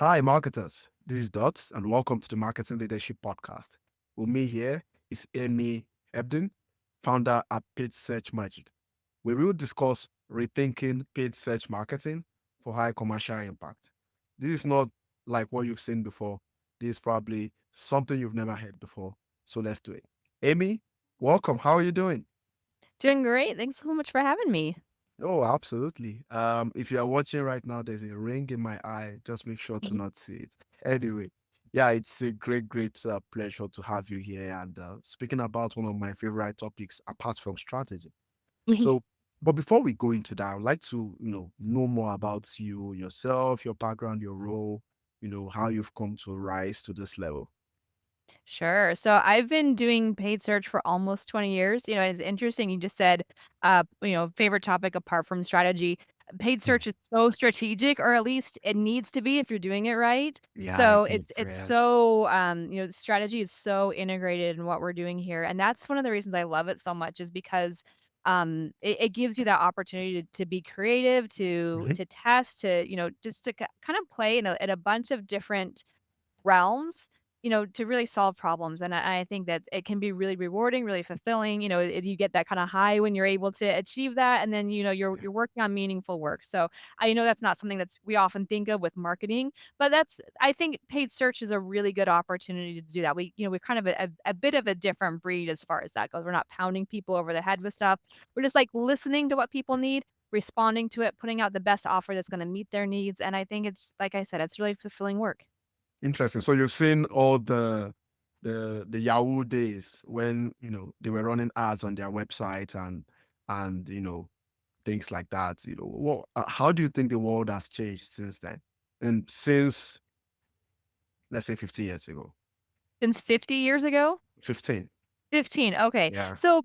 Hi, marketers. This is Dots, and welcome to the Marketing Leadership Podcast. With me here is Amy Hebdon, founder at Paid Search Magic. We will discuss rethinking paid search marketing for high commercial impact. This is not like what you've seen before. This is probably something you've never heard before. So let's do it. Amy, welcome. How are you doing? Doing great. Thanks so much for having me. Oh, absolutely. If you are watching right now, there's a ring in my eye. Just make sure to not see it. Anyway, yeah, it's a great pleasure to have you here. And speaking about one of my favorite topics, apart from strategy. So, but before we go into that, I'd like to, know more about you, yourself, your background, your role, how you've come to rise to this level. Sure. So I've been doing paid search for almost 20 years. It's interesting. You just said, favorite topic apart from strategy. Paid Hmm. search is so strategic, or at least it needs to be if you're doing it right. Yeah, I So agree. it's Yeah. so strategy is so integrated in what we're doing here, and that's one of the reasons I love it so much is because it gives you that opportunity to be creative, to Mhm. to test, to just to kind of play in a bunch of different realms, to really solve problems, and I think that it can be really rewarding, really fulfilling, you get that kinda high when you're able to achieve that, and then, you're working on meaningful work, so, I know that's not something that's we often think of with marketing, but that's I think paid search is a really good opportunity to do that. We're kind of a bit of a different breed as far as that goes. We're not pounding people over the head with stuff. We're just, like, listening to what people need, responding to it, putting out the best offer that's gonna meet their needs, and I think it's like I said, it's really fulfilling work. Interesting. So you've seen all the Yahoo days when they were running ads on their website and things like that. How do you think the world has changed since then? And since let's say 50 years ago, Since 50 years ago? 15. 15, okay. Yeah. So,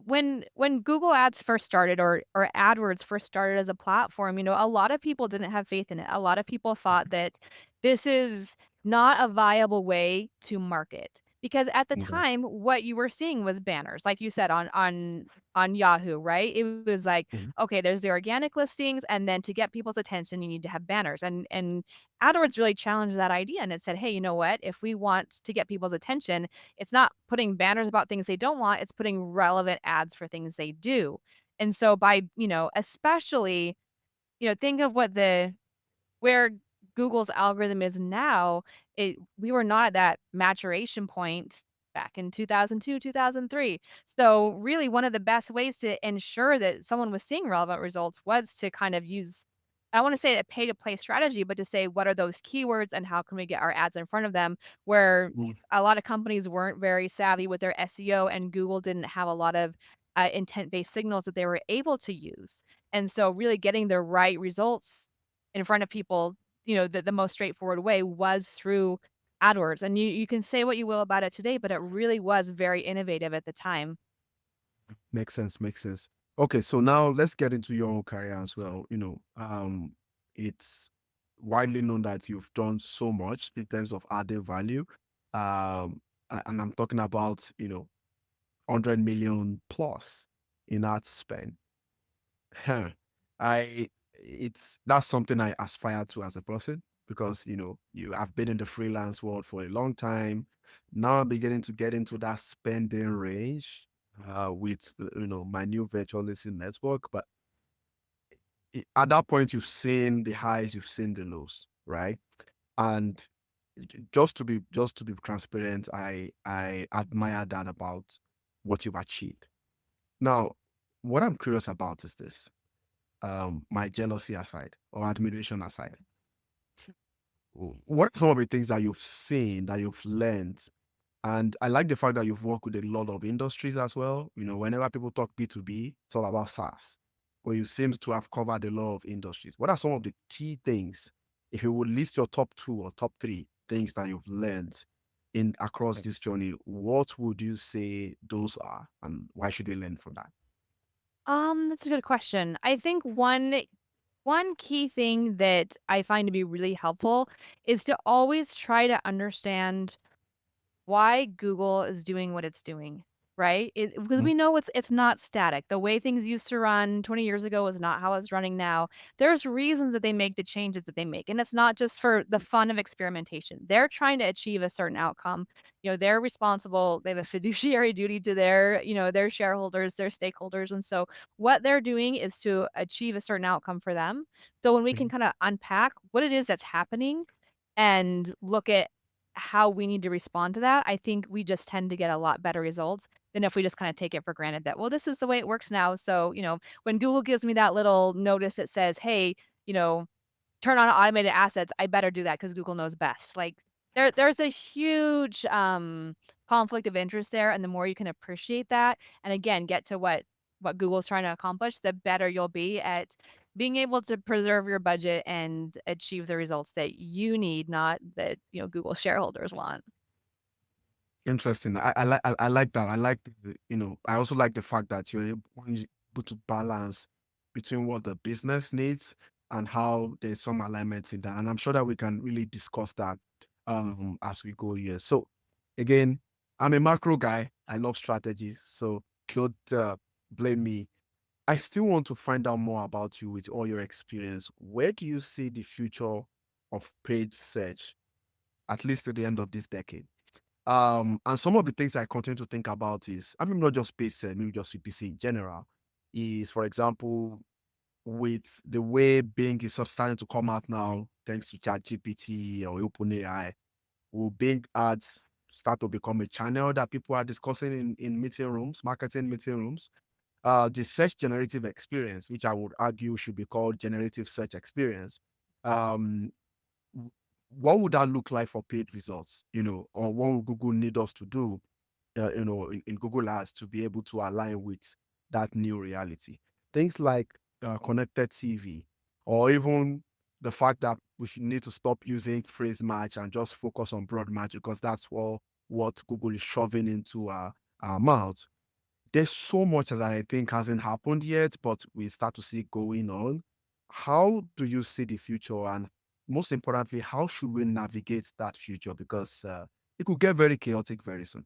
when Google Ads first started or AdWords first started as a platform, a lot of people didn't have faith in it. A lot of people thought that this is not a viable way to market. Because at the Okay. time, what you were seeing was banners, like you said, on Yahoo, right? It was like, Mhm. okay, there's the organic listings, and then to get people's attention, you need to have banners. And AdWords really challenged that idea, and it said, "Hey, you know what? If we want to get people's attention, it's not putting banners about things they don't want, it's putting relevant ads for things they do." And so by, especially, think of where Google's algorithm is now, we were not at that maturation point back in 2002, 2003. So really one of the best ways to ensure that someone was seeing relevant results was to kind of use I want to say a pay to play strategy, but to say what are those keywords and how can we get our ads in front of them where Mhm. a lot of companies weren't very savvy with their SEO and Google didn't have a lot of intent based signals that they were able to use. And so really getting the right results in front of people, the most straightforward way was through AdWords, and you can say what you will about it today, but it really was very innovative at the time. Makes sense. Makes sense. Okay, so now let's get into your own career as well. It's widely known that you've done so much in terms of added value. And I'm talking about, 100 million plus in ad spend. Huh. I it's that's something I aspire to as a person because you have been in the freelance world for a long time. Now I'm beginning to get into that spending range with my new virtual listing network. But at that point, you've seen the highs, you've seen the lows, right? And just to be transparent, I admire that about what you've achieved. Now, what I'm curious about is this: my jealousy aside or admiration aside, what are some of the things that you've seen, that you've learned? And I like the fact that you've worked with a lot of industries as well. Whenever people talk B2B, it's all about SaaS, but you seem to have covered a lot of industries. What are some of the key things, if you would list your top two or top three things that you've learned in across this journey, what would you say those are, and why should we learn from that? That's a good question. I think one key thing that I find to be really helpful is to always try to understand why Google is doing what it's doing. right? Because Mhm. we know it's not static. The way things used to run 20 years ago is not how it's running now. There's reasons that they make the changes that they make, and it's not just for the fun of experimentation. They're trying to achieve a certain outcome. They're responsible. They have a fiduciary duty to their shareholders, their stakeholders, and so what they're doing is to achieve a certain outcome for them. So when we can Mhm. kind of unpack what it is that's happening and look at how we need to respond to that, I think we just tend to get a lot better results than if we just kinda take it for granted that, "Well, this is the way it works now." So, when Google gives me that little notice that says, "Hey, you know, turn on automated assets," I better do that because Google knows best. Like, there's a huge, conflict of interest there, and the more you can appreciate that, and again, get to what Google's trying to accomplish, the better you'll be at being able to preserve your budget and achieve the results that you need, not that, Google shareholders want. Interesting. I like that. I like I also like the fact that you're able to balance between what the business needs and how there's some alignment in that. And I'm sure that we can really discuss that as we go here. So again, I'm a macro guy. I love strategies. So don't blame me. I still want to find out more about you with all your experience. Where do you see the future of paid search, at least to the end of this decade? And some of the things I continue to think about is, I mean, not just space, maybe just VPC in general, is for example, with the way Bing is sort of starting to come out now, thanks to ChatGPT or OpenAI, will Bing ads start to become a channel that people are discussing in meeting rooms, marketing meeting rooms? The search generative experience, which I would argue should be called generative search experience. Um, w- what would that look like for paid results? Or what would Google need us to do in Google Ads to be able to align with that new reality. Things like connected TV, or even the fact that we should need to stop using phrase match and just focus on broad match because that's what Google is shoving into our mouths. There's so much that I think hasn't happened yet, but we start to see going on. How do you see the future? And most importantly, how should we navigate that future? Because it could get very chaotic very soon.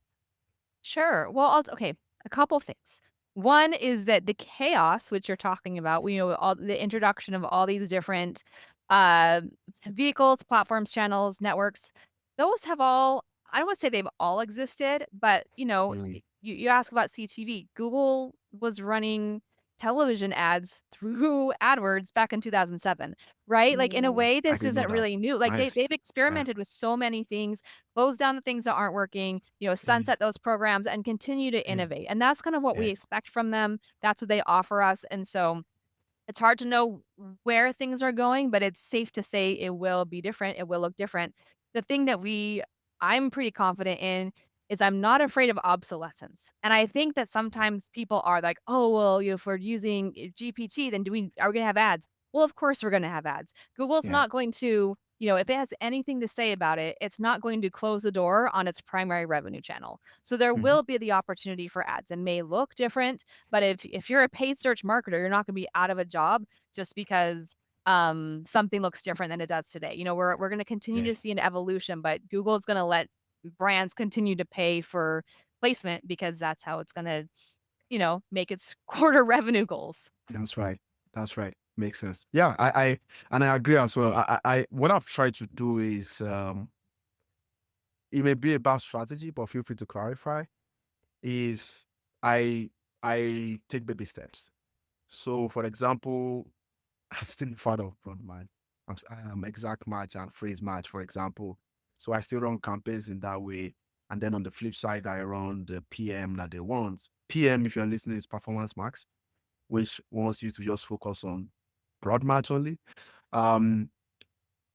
Sure. Well, okay, a couple things. One is that the chaos which you're talking about, all the introduction of all these different uh, vehicles, platforms, channels, networks, those have all, I don't want to say they've all existed, but Mm. you ask about CTV. Google was running television ads through AdWords back in 2007, right? Like in a Ooh, way, I this didn't know isn't that. really new. Like Nice. they've Right. experimented with so many things, close down the things that aren't working, Mm. sunset those programs and continue to Yeah. innovate. And that's kind of what we Yeah. expect from them. That's what they offer us. And so it's hard to know where things are going, but it's safe to say it will be different. It will look different. The thing that I'm pretty confident in is I'm not afraid of obsolescence. And I think that sometimes people are like, "Oh, well, if we're using GPT, then are we going to have ads?" Well, of course we're going to have ads. Google's Yeah. not going to, if it has anything to say about it, it's not going to close the door on its primary revenue channel. So there Mhm. will be the opportunity for ads. It may look different, but if you're a paid search marketer, you're not gonna be out of a job just because, something looks different than it does today. We're gonna continue Yeah. to see an evolution, but Google is gonna let brands continue to pay for placement because that's how it's gonna, make its quarter revenue goals. That's right. That's right. Makes sense. Yeah, I agree as well. What I've tried to do is it may be about strategy, but feel free to clarify. Is I I take baby steps. So for example, I'm still a fan of Broadman. Exact match and phrase match, for example. So I still run campaigns in that way. And then on the flip side, I run the PM that they want. PM, if you're listening, is Performance Max, which wants you to just focus on broad match only. Um,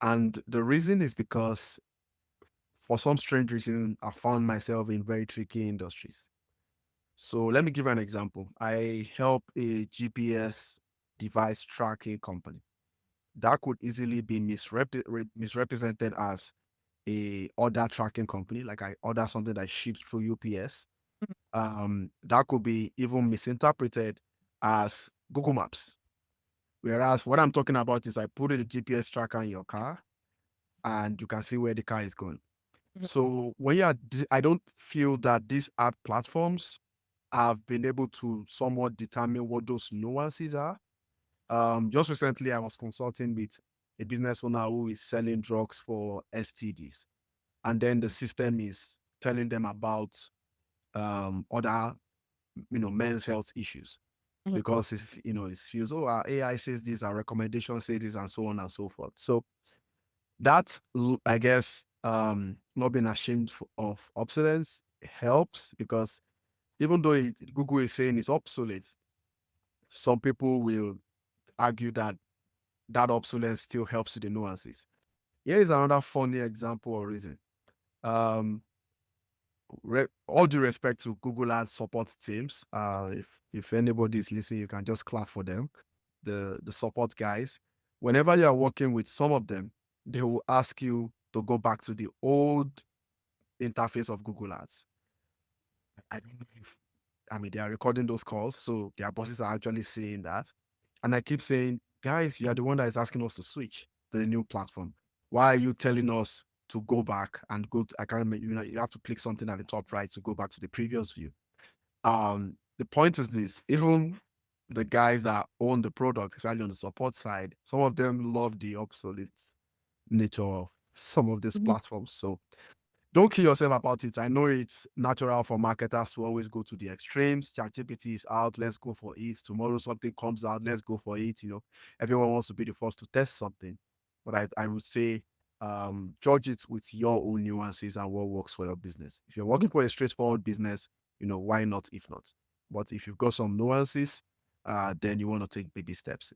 and the reason is because for some strange reason, I found myself in very tricky industries. So let me give you an example. I help a GPS device tracking company that could easily be misrepresented as a order tracking company. Like I order something that ships through UPS. Mhm, That could be even misinterpreted as Google Maps. Whereas what I'm talking about is I put a GPS tracker in your car and you can see where the car is going. mhm, So when I don't feel that these ad platforms I've been able to somewhat determine what those nuances are. Just recently, I was consulting with a business owner who is selling drugs for STDs, and then the system is telling them about other, men's health issues Mhm, because if it feels, oh, our AI says this, our recommendation says this, and so on and so forth. So that's, I guess, not being ashamed of obsolescence helps because even though Google is saying it's obsolete, some people will argue that that obsolescence still helps with the nuances. Here is another funny example or reason. Um, all due respect to Google Ads support teams, if anybody is listening, you can just clap for them. The support guys, whenever you are working with some of them, they will ask you to go back to the old interface of Google Ads. I don't know if I mean, they are recording those calls, so their bosses are actually saying that. And I keep saying, guys, you are the one that is asking us to switch to the new platform. Why are you telling us to go back and go to, I can't remember, you have to click something at the top right to go back to the previous view. The point is this, even the guys that own the product, especially on the support side, some of them love the obsolete nature of some of these mhm. platforms. So don't kill yourself about it. I know it's natural for marketers to always go to the extremes. ChatGPT is out, let's go for it. Tomorrow something comes out, let's go for it. Everyone wants to be the first to test something. But I would say judge it with your own nuances and what works for your business. If you're working for a straightforward business, why not if not? But if you've got some nuances, then you want to take baby steps.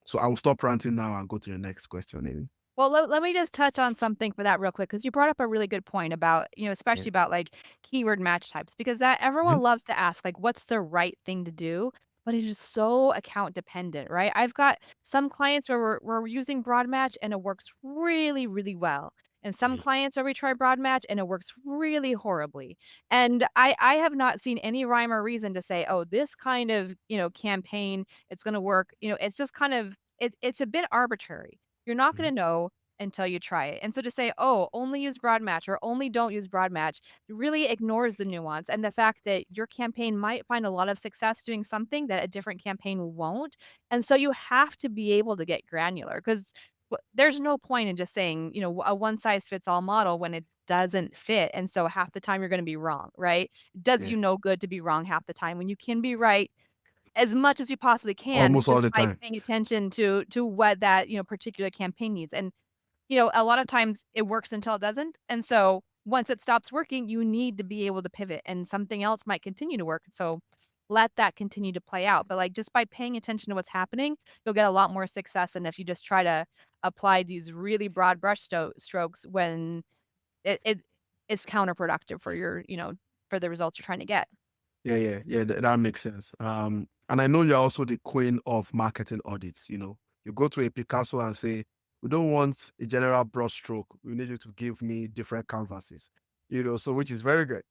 So I will stop ranting now and go to the next question, Amy. Well, let me just touch on something for that real quick because you brought up a really good point about, Yeah. especially about like keyword match types, because that Mhm. everyone loves to ask, like, what's the right thing to do? But it is so account dependent, right? I've got some clients where we're using broad match and it works really, really well. And some Yeah. clients where we try broad match and it works really horribly. And I have not seen any rhyme or reason to say, oh, this kind of, campaign, it's gonna work. It's just kind of it's a bit arbitrary. You're not Mhm. gonna know until you try it. And so to say, "Oh, only use broad match," or "Only don't use broad match," really ignores the nuance and the fact that your campaign might find a lot of success doing something that a different campaign won't. And so you have to be able to get granular 'cause there's no point in just saying, a one size fits all model when it doesn't fit. And so half the time you're gonna be wrong, right? It does Yeah. you no good to be wrong half the time when you can be right as much as you possibly can Almost all just the by time. paying attention to what that, particular campaign needs. And a lot of times it works until it doesn't. And so once it stops working, you need to be able to pivot and something else might continue to work. So let that continue to play out. But like just by paying attention to what's happening, you'll get a lot more success than if you just try to apply these really broad strokes when it it's counterproductive for for the results you're trying to get. Yeah, yeah, yeah. That makes sense. And I know you're also the queen of marketing audits. You go to a Picasso and say, "We don't want a general brush stroke. We need you to give me different canvases." So which is very good.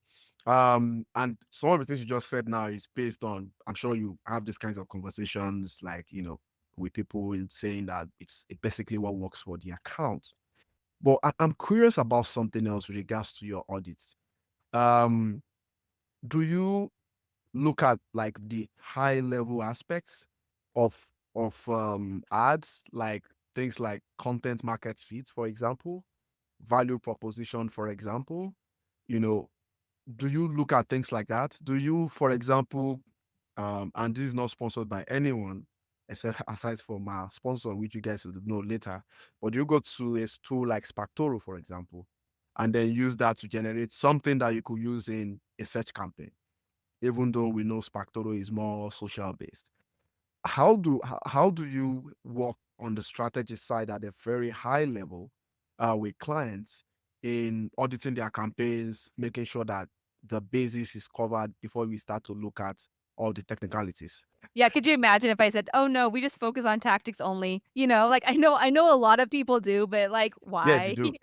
And some of the things you just said now is based on. I'm sure you have these kinds of conversations, like with people in saying that it's basically what works for the account. But I'm curious about something else with regards to your audits. Um, do you look at like the high level aspects of ads, like things like content market fit, for example, value proposition, for example? You know, do you look at things like that? Do you, for example, and this is not sponsored by anyone except aside from our sponsor, which you guys will know later, but you go to a tool like Spactoro, for example, and then use that to generate something that you could use in a search campaign, even though we know Spactoro is more social based. How do you work on the strategy side at a very high level with clients in auditing their campaigns, making sure that the basis is covered before we start to look at all the technicalities? Yeah, could you imagine if I said, "Oh, no, we just focus on tactics only," Like, I know a lot of people do, but, like, Yeah, they why, do.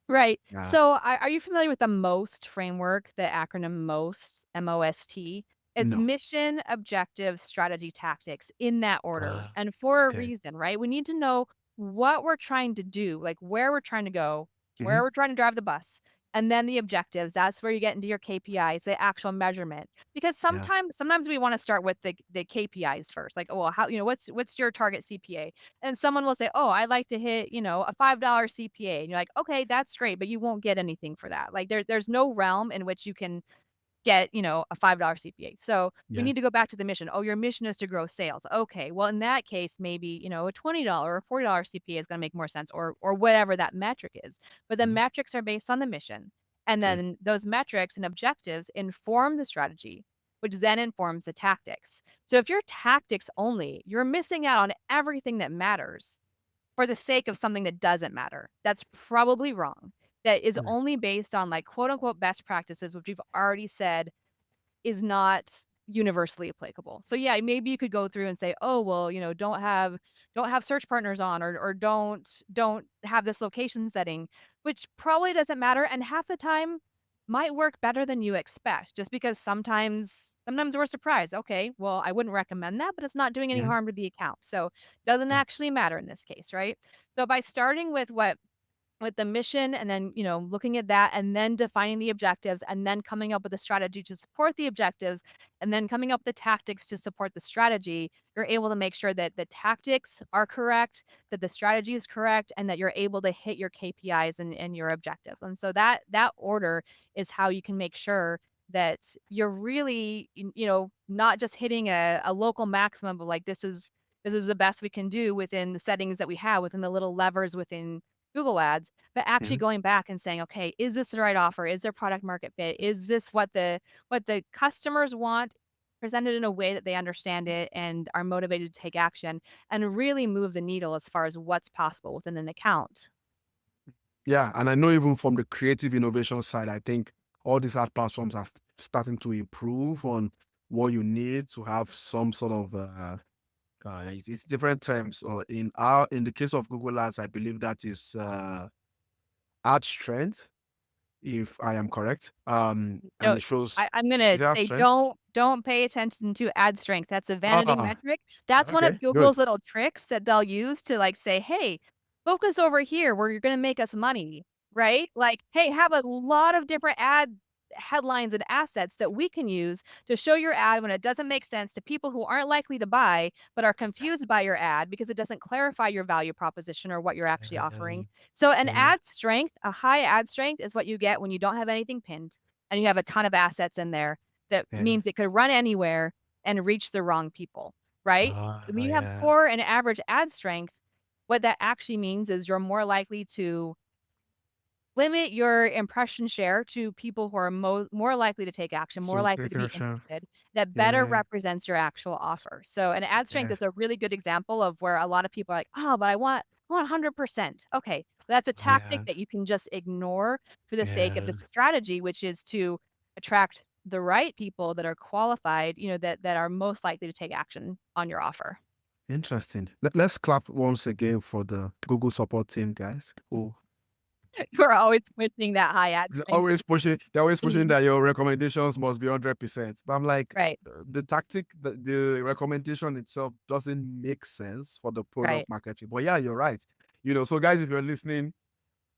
Right. Yeah. So, are you familiar with the MOST framework, the acronym MOST, MOST? It's No. mission, objective, strategy, tactics in that order, Uh, and for a okay. reason, right? We need to know what we're trying to do, like, where we're trying to go, where Hmm. we're trying to drive the bus, and then the objectives. That's where you get into your KPIs, the actual measurement. Because Yeah. sometimes we wanna start with the KPIs first, like, "Oh, well, how," "what's your target CPA?" And someone will say, "Oh, I like to hit, a $5 CPA." And you're like, "Okay, that's great, but you won't get anything for that." Like, there's no realm in which you can get, a $5 CPA. So we Yeah. need to go back to the mission. Oh, your mission is to grow sales. Okay. Well, in that case, maybe, a $20 or $40 CPA is going to make more sense, or whatever that metric is. But the Mhm. metrics are based on the mission. And Yeah. then those metrics and objectives inform the strategy, which then informs the tactics. So if you're tactics only, you're missing out on everything that matters for the sake of something that doesn't matter. That's probably wrong. That is Yeah. only based on, like, quote unquote best practices, which we've already said is not universally applicable. So yeah, maybe you could go through and say, "Oh, well, don't have search partners on, or don't have this location setting," which probably doesn't matter, and half the time might work better than you expect, just because sometimes we're surprised. Okay, well, I wouldn't recommend that, but it's not doing any Yeah. harm to the account. So doesn't Yeah. actually matter in this case, right? So by starting with the mission, and then, looking at that, and then defining the objectives, and then coming up with a strategy to support the objectives, and then coming up with the tactics to support the strategy, you're able to make sure that the tactics are correct, that the strategy is correct, and that you're able to hit your KPIs and your objective. And so that order is how you can make sure that you're really, not just hitting a local maximum, but like, this is the best we can do within the settings that we have, within the little levers within Google Ads, but actually Yeah. going back and saying, "Okay, is this the right offer? Is there product market fit? Is this what the customers want?" Presented in a way that they understand it and are motivated to take action, and really move the needle as far as what's possible within an account. Yeah, and I know even from the creative innovation side, I think all these art platforms are starting to improve on what you need to have some sort of it's different terms. Or in the case of Google Ads, I believe that is ad strength, if I am correct. And No, it shows I'm gonna is it ad say strength? don't pay attention to ad strength. That's a vanity Ah, metric. That's one of okay, good. Google's little tricks that they'll use to, like, say, "Hey, focus over here where you're gonna make us money," right? Like, "Hey, have a lot of different ad headlines and assets that we can use to show your ad when it doesn't make sense to people who aren't likely to buy, but are confused by your ad because it doesn't clarify your value proposition or what you're actually offering." Yeah, So an yeah, ad strength, a high ad strength, is what you get when you don't have anything pinned and you have a ton of assets in there that yeah. means it could run anywhere and reach the wrong people, right? Oh, When you have yeah. poor and average ad strength, what that actually means is you're more likely to limit your impression share to people who are more likely to take action, more So likely to take be action. interested, that better Yeah, represents your actual offer. So an ad strength yeah, is a really good example of where a lot of people are like, "Oh, but I want 100%." Okay, that's a tactic yeah, that you can just ignore for the sake of the yeah. strategy, which is to attract the right people that are qualified, that are most likely to take action on your offer. Interesting. Let's clap once again for the Google support team, guys. Who You're always pushing that high ad strength. they're always pushing Mhm. that your recommendations must be 100%. But I'm like, Right, the tactic, the recommendation itself doesn't make sense for the right. product marketing. But yeah, you're right. So guys, if you're listening,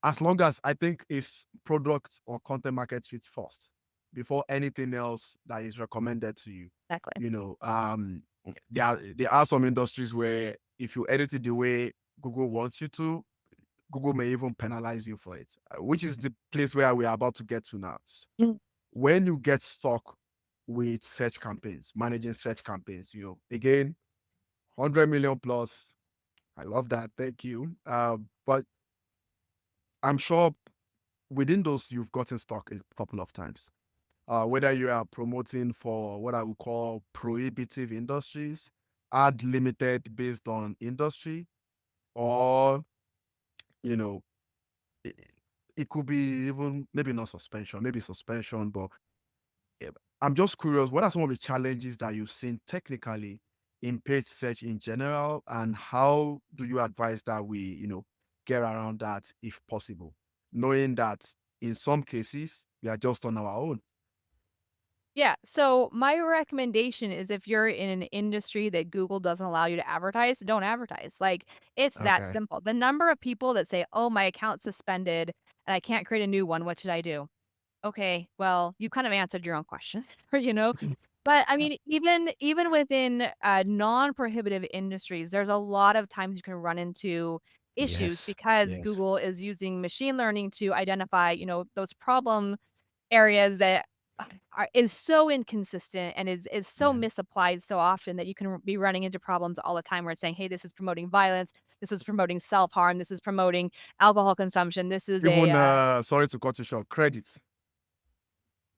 as long as I think it's product or content market fit first before anything else that is recommended to you. Exactly. There are some industries where if you edit it the way Google wants you to, Google may even penalize you for it, which is the place where we are about to get to now. When you get stuck with search campaigns, managing search campaigns, again, 100 million plus. I love that. Thank you. But I'm sure within those, you've gotten stuck a couple of times. Whether you are promoting for what I would call prohibitive industries, ad limited based on industry, or, you know, it, it could be even maybe not suspension, maybe suspension, but eh, I'm just curious, what are some of the challenges that you've seen technically in paid search in general, and how do you advise that we, get around that if possible, knowing that in some cases we are just on our own? Yeah, so my recommendation is, if you're in an industry that Google doesn't allow you to advertise, don't advertise. Like, it's that Okay. simple. The number of people that say, "Oh, my account's suspended," and I can't create a new one. What should I do? Okay, well, you kind of answered your own questions, or, But I mean, even within non-prohibitive industries, there's a lot of times you can run into issues Yes. because Yes. Google is using machine learning to identify, those problem areas that is so inconsistent and is so Yeah. misapplied so often that you can be running into problems all the time where it's saying, "Hey, this is promoting violence. This is promoting self-harm. This is promoting alcohol consumption. This is a, Even sorry to cut you short, credit.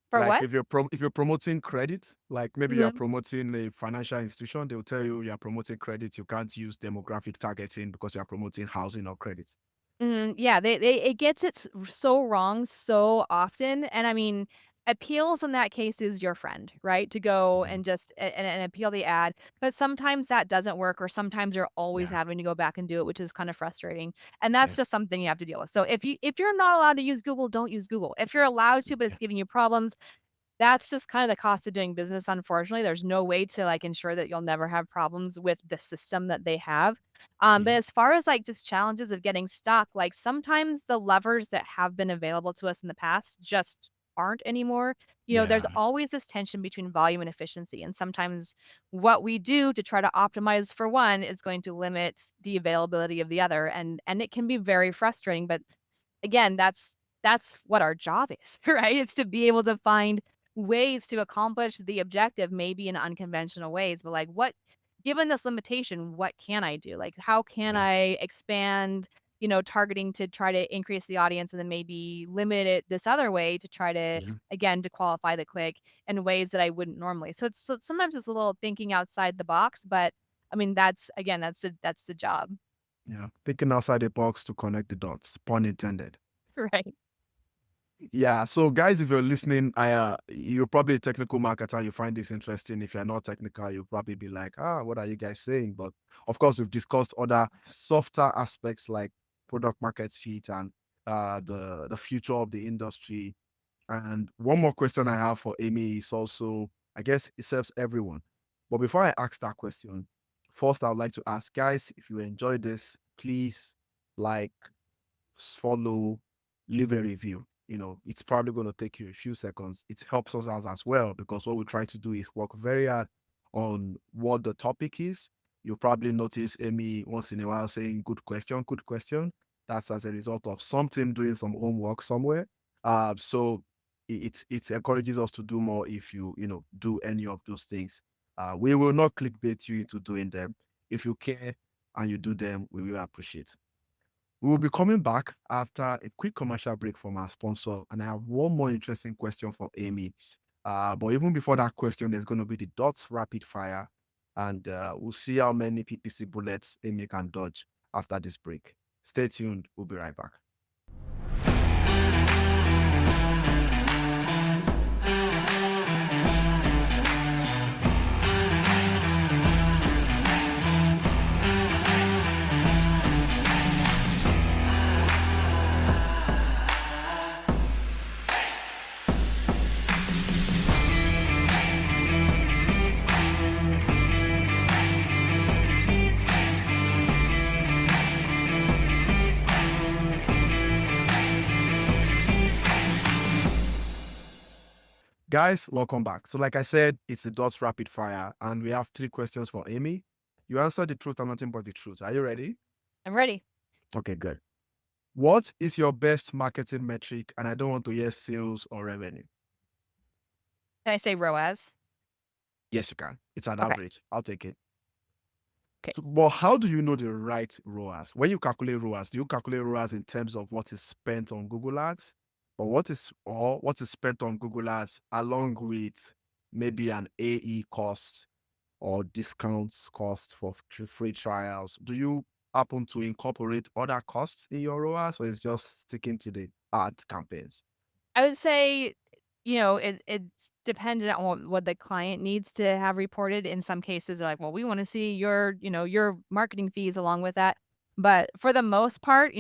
for Like what?" if you're promoting credit, like maybe you're Mhm. promoting a financial institution, they'll tell you you're promoting credit. You can't use demographic targeting because you're promoting housing or credit. Mhm, yeah, they it gets it so wrong so often, and I mean, appeals in that case is your friend, right? To go Yeah. and just and appeal the ad, but sometimes that doesn't work, or sometimes you're always Yeah. having to go back and do it, which is kind of frustrating, and that's Yeah. just something you have to deal with. So if you're not allowed to use Google, don't use Google. If you're allowed to, but it's Yeah. giving you problems, that's just kind of the cost of doing business, unfortunately. There's no way to, like, ensure that you'll never have problems with the system that they have. But Yeah. as far as, like, just challenges of getting stuck, like, sometimes the levers that have been available to us in the past just aren't anymore. There's Yeah. always this tension between volume and efficiency, and sometimes what we do to try to optimize for one is going to limit the availability of the other, and it can be very frustrating, but again, that's what our job is, right? It's to be able to find ways to accomplish the objective, maybe in unconventional ways, but, like, what given this limitation, what can I do? Like, how can Yeah. I expand, targeting to try to increase the audience and then maybe limit it this other way to try to, Yeah. again, to qualify the click in ways that I wouldn't normally. So sometimes it's a little thinking outside the box, but I mean, that's the job. Yeah. Thinking outside the box to connect the dots, pun intended. Right. Yeah. So, guys, if you're listening, you're probably a technical marketer. You find this interesting. If you're not technical, you'll probably be like, "Ah, what are you guys saying?" But of course, we've discussed other softer aspects like product market fit and the future of the industry. And one more question I have for Amy is also, I guess, it serves everyone. But before I ask that question, first I would like to ask, guys, if you enjoyed this, please like, follow, leave a review. It's probably going to take you a few seconds. It helps us out as well because what we try to do is work very hard on what the topic is. You'll probably notice Amy once in a while saying, good question, good question. That's as a result of something doing some homework somewhere. So it encourages us to do more if you do any of those things. We will not clickbait you into doing them. If you care and you do them, we will appreciate. We will be coming back after a quick commercial break from our sponsor, and I have one more interesting question for Amy. But even before that question, there's going to be the dots rapid fire, and we'll see how many PPC bullets Amy can dodge after this break. Stay tuned. We'll be right back. Guys, welcome back. So, like I said, it's the dots rapid fire, and we have three questions for Amy. You answer the truth and nothing but the truth. Are you ready? I'm ready. Okay, good. What is your best marketing metric? And I don't want to hear sales or revenue. Can I say ROAS? Yes, you can. It's an Okay. average. I'll take it. Okay. So, but how do you know the right ROAS? When you calculate ROAS, do you calculate ROAS in terms of what is spent on Google Ads, or what is spent on Google Ads along with maybe an AE cost or discounts cost for free trials? Do you happen to incorporate other costs in your ROAS, or is just sticking to the ad campaigns? I would say, it's dependent on what the client needs to have reported. In some cases, they're like, "Well, we wanna see your marketing fees along with that." But for the most part,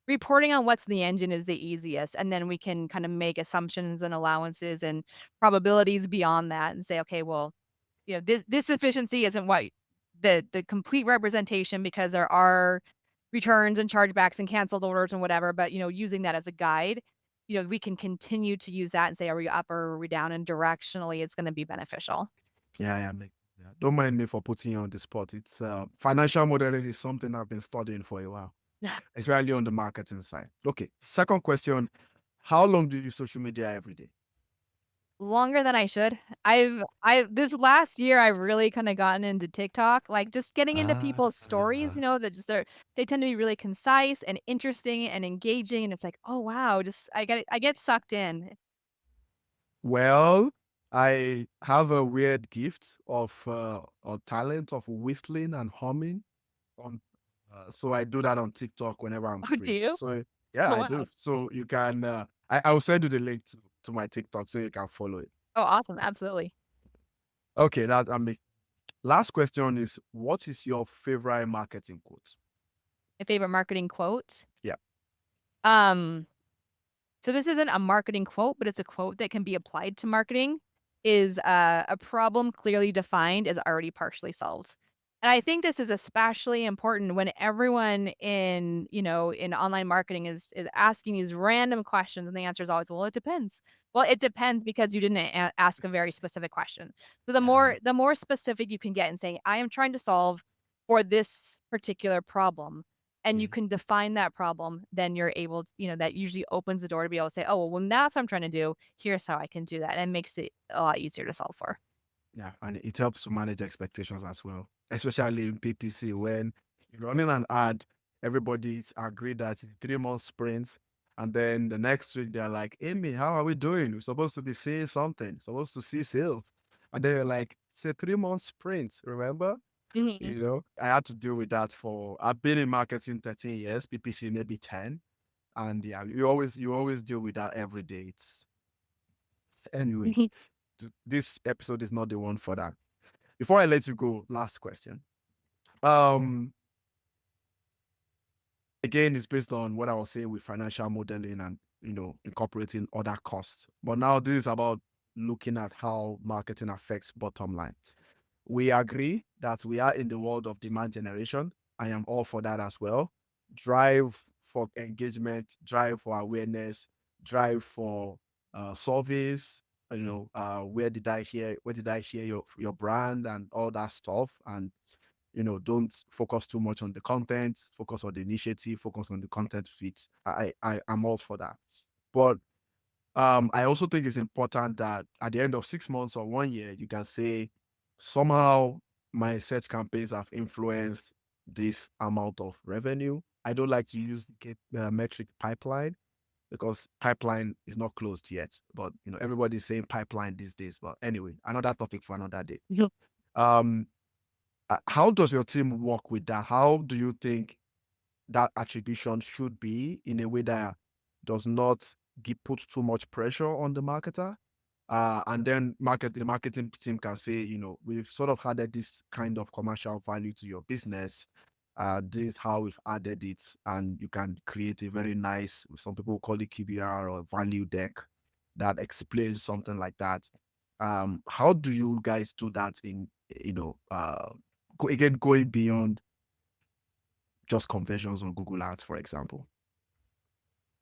reporting on what's in the engine is the easiest, and then we can kinda make assumptions and allowances and probabilities beyond that and say, "Okay, well, this efficiency isn't what the complete representation because there are returns and chargebacks and canceled orders and whatever, but, using that as a guide, we can continue to use that and say, "Are we up or are we down?" And directionally, it's gonna be beneficial. Yeah, yeah, yeah. Don't mind me for putting you on the spot. It's financial modeling is something I've been studying for a while, especially on the marketing side. Okay. Second question: how long do you use social media every day? Longer than I should. I this last year, I've really kinda gotten into TikTok, like, just getting into people's stories, Ah, that just they tend to be really concise and interesting and engaging, and it's like, "Oh, wow," just I get sucked in. well, I have a weird gift of or talent of whistling and humming on. So I do that on TikTok whenever I'm Oh, do free. you? So yeah, Oh, I wow. do. So you can. I will send you the link to my TikTok so you can follow it. Oh, awesome, absolutely. Okay, that last question is: what is your favorite marketing quote? My favorite marketing quote? Yeah. Um So this isn't a marketing quote, but it's a quote that can be applied to marketing is a problem clearly defined is already partially solved. And I think this is especially important when everyone in online marketing is asking these random questions and the answer is always, well, it depends. Well, it depends because you didn't ask a very specific question. So the Yeah. more specific you can get and saying, I am trying to solve for this particular problem and you Mhm. can define that problem, then you're able to that usually opens the door to be able to say, "Oh, well, when that's what I'm trying to do, here's how I can do that," and it makes it a lot easier to solve for. Yeah, and it helps to manage expectations as well, especially in PPC when you're running an ad, everybody's agreed that it's 3 month sprints, and then the next week they're like, "Amy, how are we doing? We're supposed to be seeing something, supposed to see sales," and they're like, "It's a 3 month sprint, remember?" Mhm. I had to deal with that for. I've been in marketing 13 years, PPC maybe 10, and yeah, you always deal with that every day. It's anyway. This episode is not the one for that. Before I let you go, last question. Um, Again, it's based on what I was saying with financial modeling and incorporating other costs. But now this is about looking at how marketing affects bottom line. We agree that we are in the world of demand generation. I am all for that as well. Drive for engagement, drive for awareness, drive for surveys. Where did I hear your brand and all that stuff, and don't focus too much on the content, focus on the initiative, focus on the content fit. I am all for that. But I also think it's important that at the end of 6 months or 1 year, you can say somehow my search campaigns have influenced this amount of revenue. I don't like to use the metric pipeline because pipeline is not closed yet. But everybody's saying pipeline these days. But anyway, another topic for another day. Yep. Um, how does your team work with that? How do you think that attribution should be in a way that does not put too much pressure on the marketer? And then the marketing team can say, we've sort of added this kind of commercial value to your business. This is how we've added it, and you can create a very nice, some people call it QBR or value deck that explains something like that. How do you guys do that in, going beyond just conversions on Google Ads, for example?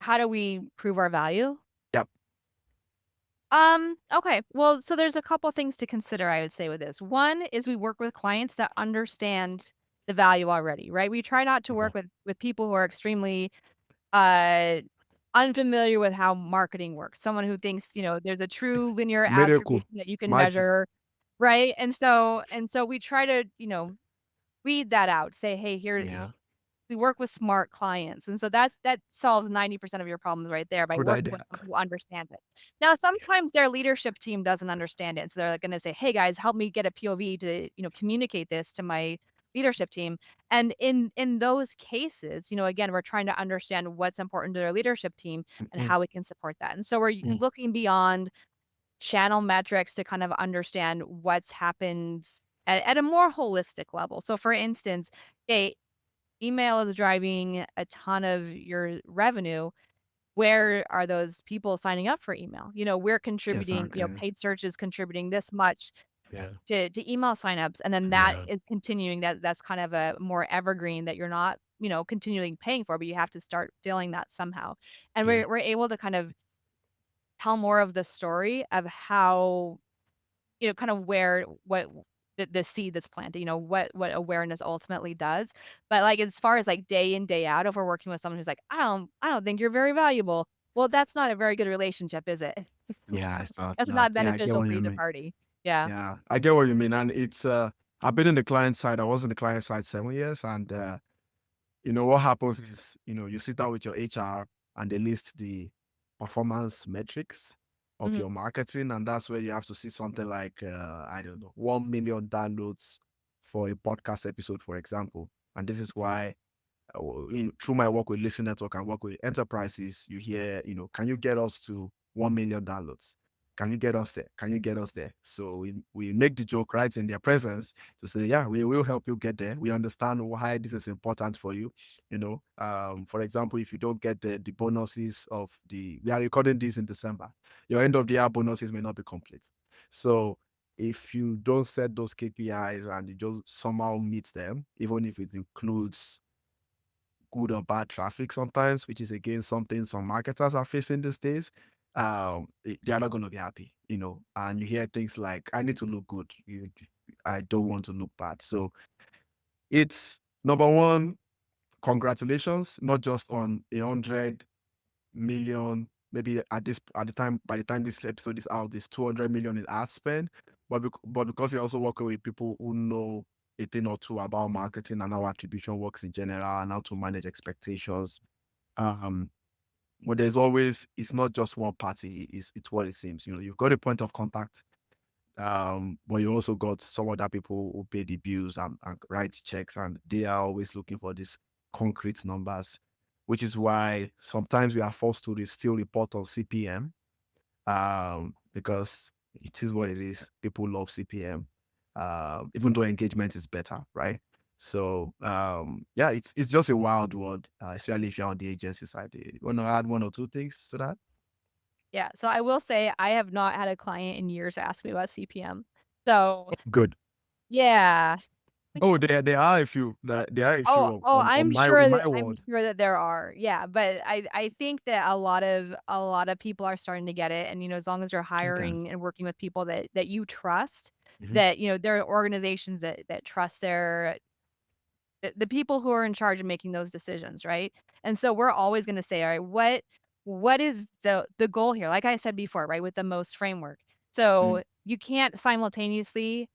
How do we prove our value? Yep. Okay. Well, so there's a couple things to consider, I would say, with this. One is we work with clients that understand the value already, right? We try not to Mhm. work with people who are extremely uh unfamiliar with how marketing works. Someone who thinks, there's a true linear Miracle, attribution that you can magic. measure, right? And so we try to, weed that out. Say, hey, here Yeah, we work with smart clients, and so that solves 90% of your problems right there by good working with idea. someone who understands it. Now, sometimes their leadership team doesn't understand it, so they're, like, gonna say, "Hey, guys, help me get a POV to, communicate this to my leadership team." And in those cases, again, we're trying to understand what's important to their leadership team and Mhm, how we can support that. And so we're mm. looking beyond channel metrics to kind of understand what's happened at a more holistic level. So, for instance, hey, email is driving a ton of your revenue. Where are those people signing up for email? We're contributing, Exactly. paid search is contributing this much. Yeah. to email signups, and then that Yeah. is continuing, that's kind of a more evergreen that you're not, continually paying for, but you have to start filling that somehow. And Yeah. we're able to kind of tell more of the story of how, kind of where what the seed that's planted, what awareness ultimately does. But, like, as far as, like, day in, day out, if we're working with someone who's like, "I don't think you're very valuable." Well, that's not a very good relationship, is it? Yeah. It's not. That's Not. not Yeah. I get beneficial what for you either mean. party. Yeah. Yeah. I get what you mean. And it's, I've been in the client side. I was in the client side 7 years. And, what happens is, you sit down with your HR and they list the performance metrics of Mhm. your marketing. And that's where you have to see something like, I don't know, 1 million downloads for a podcast episode, for example. And this is why through my work with Listen Network and work with enterprises, you hear, can you get us to 1 million downloads? Can you get us there? Can you get us there? So we make the joke right in their presence to say, yeah, we will help you get there. We understand why this is important for you. For example, if you don't get the bonuses of we are recording this in December, your end of the year bonuses may not be complete. So if you don't set those KPIs and you just somehow meet them, even if it includes good or bad traffic sometimes, which is again something some marketers are facing these days. They are not going to be happy, and you hear things like, I need to look good. I don't want to look bad. So it's number one, congratulations, not just on 100 million, maybe at the time, by the time this episode is out, there's 200 million in ad spend, but because you're also working with people who know a thing or two about marketing and how attribution works in general and how to manage expectations. um but there's always, it's not just one party, it's what it seems. You've got a point of contact, but you also got some other people who pay the bills and write checks, and they are always looking for these concrete numbers, which is why sometimes we are forced to still report on CPM, because it is what it is. People love CPM, even though engagement is better, right? So yeah, it's just a wild world, especially if you're on the agency side. You want to add one or two things to that? Yeah, so I will say I have not had a client in years ask me about CPM. So, Good. yeah. Oh, there are a few. There are a few I'm in sure that my world. there are. Yeah, but I think that a lot of people are starting to get it, and, as long as you're Okay. hiring and working with people that you trust, Mhm. that, there are organizations that trust the people who are in charge of making those decisions, right? And so we're always gonna say, "All right, what is the goal here?" Like I said before, right, with the most framework. Mm. So you can't simultaneously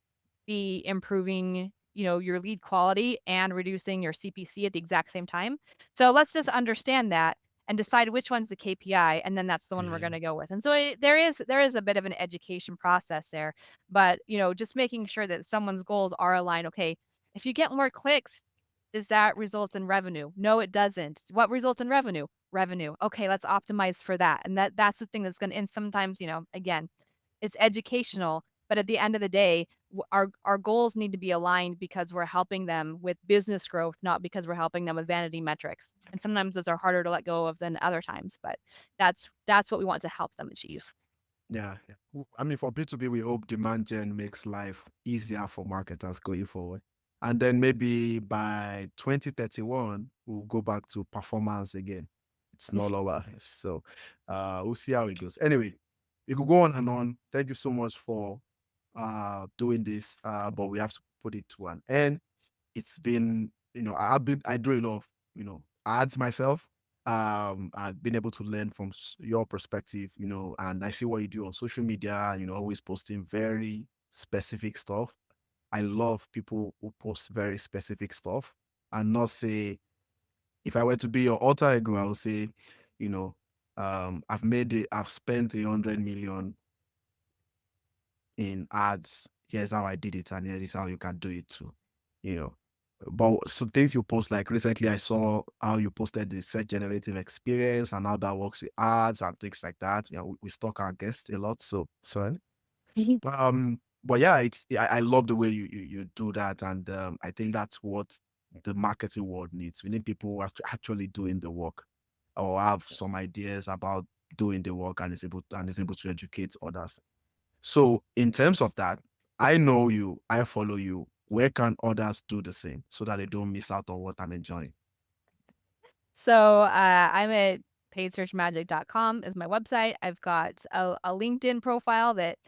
be improving, your lead quality and reducing your CPC at the exact same time. So let's just understand that and decide which one's the KPI, and then that's the one we're Yeah. gonna go with. And so there is a bit of an education process there, but, just making sure that someone's goals are aligned. Okay, if you get more clicks, does that result in revenue? No, it doesn't. What results in revenue? Revenue. Okay, let's optimize for that. And that's the thing that's gonna, and sometimes, again, it's educational, but at the end of the day, our goals need to be aligned because we're helping them with business growth, not because we're helping them with vanity metrics. And sometimes those are harder to let go of than other times, but that's what we want to help them achieve. Yeah. Yeah. I mean, for B2B, we hope demand gen makes life easier for marketers going forward. And then maybe by 2031, we'll go back to performance again. It's no lower. So we'll see how it goes. Anyway, we could go on and on. Thank you so much for doing this. But we have to put it to an end. It's been, I do a lot of, ads myself. I've been able to learn from your perspective, and I see what you do on social media, always posting very specific stuff. I love people who post very specific stuff and not say, if I were to be your alter ego, I would say, you know, I've spent 100 million in ads. Here's how I did it, and here is how you can do it too. You know, but some things you post, like recently, I saw how you posted the set generative experience and how that works with ads and things like that. We stalk our guests a lot, so sorry. But yeah, I love the way you do that, and I think that's what the marketing world needs. We need people who are actually doing the work, or have some ideas about doing the work, and is able to educate others. So in terms of that, I know you, I follow you. Where can others do the same so that they don't miss out on what I'm enjoying? So, I'm at paidsearchmagic.com is my website. I've got a LinkedIn profile that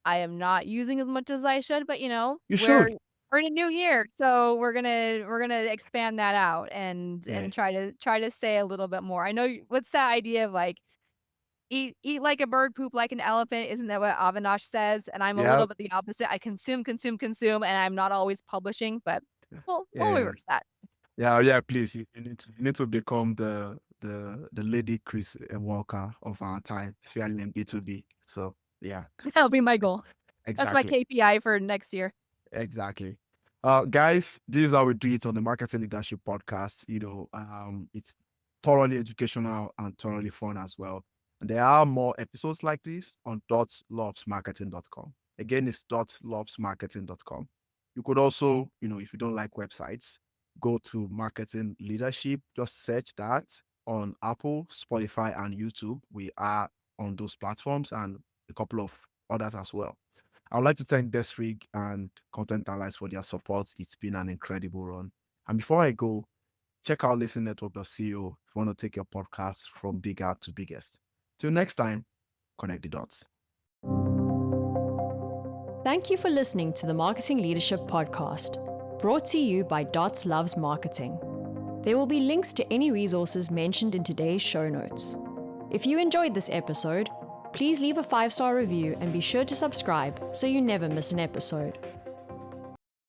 I am not using as much as I should, but, You we're should. we're in a new year, so we're gonna expand that out Yeah. and try to say a little bit more. I know what's that idea of, like, eat like a bird, poop like an elephant, isn't that what Avinash says? And I'm a Yeah. little bit the opposite. I consume, consume, consume, and I'm not always publishing, but we'll Yeah. reverse that. Yeah, yeah, please. You need to become the lady Chris Walker of our time, especially in B2B. So yeah, That'll be my goal. That's my exactly. KPI for next year. Exactly. Guys, this is how we do it on the Marketing Leadership Podcast. It's thoroughly educational and thoroughly fun as well. And there are more episodes like this on .lobsmarketing.com. Again, it's .lobsmarketing.com. You could also, if you don't like websites, go to Marketing Leadership. Just search that on Apple, Spotify, and YouTube. We are on those platforms and a couple of others as well. I would like to thank Desrig and Content Allies for their support. It's been an incredible run. And before I go, check out listennetwork.co if you want to take your podcast from bigger to biggest. Till next time, connect the dots. Thank you for listening to the Marketing Leadership Podcast, brought to you by Dots Loves Marketing. There will be links to any resources mentioned in today's show notes. If you enjoyed this episode, please leave a 5-star review and be sure to subscribe so you never miss an episode.